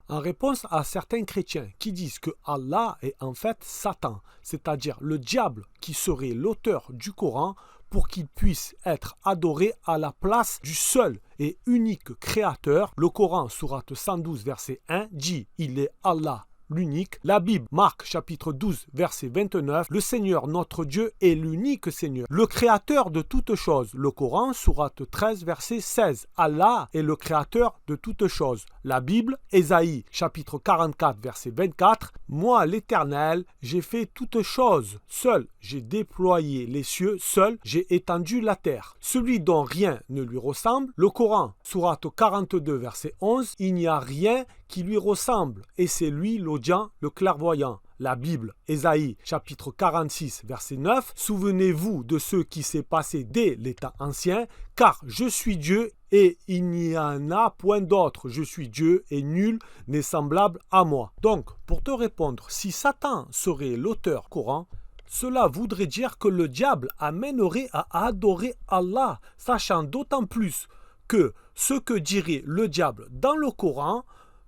En réponse à certains chrétiens qui disent que Allah est en fait Satan, c'est-à-dire le diable qui serait l'auteur du Coran pour qu'il puisse être adoré à la place du seul et unique créateur, le Coran, sourate 112, verset 1, dit « Il est Allah ». L'unique. La Bible, Marc chapitre 12, verset 29, le Seigneur notre Dieu est l'unique Seigneur, le créateur de toutes choses. Le Coran, sourate 13, verset 16, Allah est le créateur de toutes choses. La Bible, Ésaïe chapitre 44, verset 24, moi l'Éternel, j'ai fait toutes choses, seul j'ai déployé les cieux, seul j'ai étendu la terre. Celui dont rien ne lui ressemble, le Coran, sourate 42, verset 11, il n'y a rien qui lui ressemble, et c'est lui l'audient, le clairvoyant. La Bible, Ésaïe, chapitre 46, verset 9, souvenez-vous de ce qui s'est passé dès l'état ancien, car je suis Dieu et il n'y en a point d'autre. Je suis Dieu et nul n'est semblable à moi. Donc, pour te répondre, si Satan serait l'auteur Coran, cela voudrait dire que le diable amènerait à adorer Allah, sachant d'autant plus que ce que dirait le diable dans le Coran,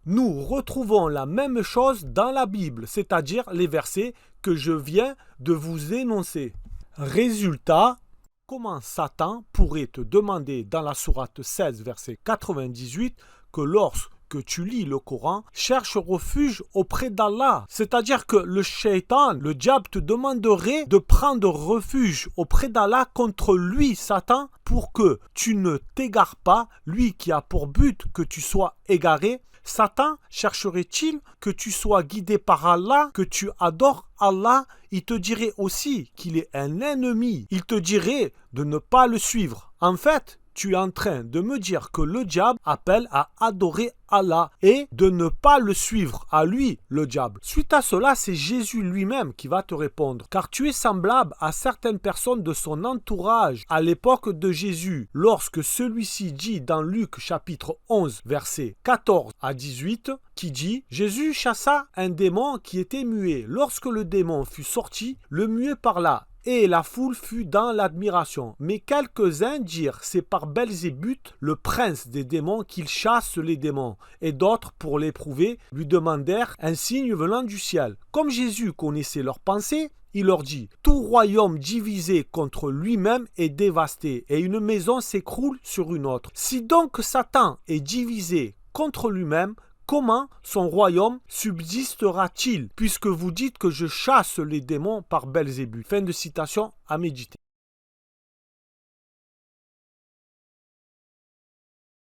nous retrouvons la même chose dans la Bible, c'est-à-dire les versets que je viens de vous énoncer. Résultat, comment Satan pourrait te demander dans la sourate 16, verset 98, que lorsque tu lis le Coran, cherche refuge auprès d'Allah. C'est-à-dire que le shaitan, le diable, te demanderait de prendre refuge auprès d'Allah contre lui, Satan, pour que tu ne t'égares pas, lui qui a pour but que tu sois égaré. Satan chercherait-il que tu sois guidé par Allah, que tu adores Allah? Il te dirait aussi qu'il est un ennemi. Il te dirait de ne pas le suivre. En fait, tu es en train de me dire que le diable appelle à adorer Allah et de ne pas le suivre, à lui, le diable. Suite à cela, c'est Jésus lui-même qui va te répondre, car tu es semblable à certaines personnes de son entourage à l'époque de Jésus, lorsque celui-ci dit dans Luc chapitre 11, versets 14 à 18, qui dit « Jésus chassa un démon qui était muet. Lorsque le démon fut sorti, le muet parla. Et la foule fut dans l'admiration. Mais quelques-uns dirent, c'est par Belzébuth, le prince des démons, qu'il chasse les démons. Et d'autres, pour l'éprouver, lui demandèrent un signe venant du ciel. Comme Jésus connaissait leurs pensées, il leur dit, tout royaume divisé contre lui-même est dévasté, et une maison s'écroule sur une autre. Si donc Satan est divisé contre lui-même, comment son royaume subsistera-t-il, puisque vous dites que je chasse les démons par Belzébuth? Fin de citation à méditer.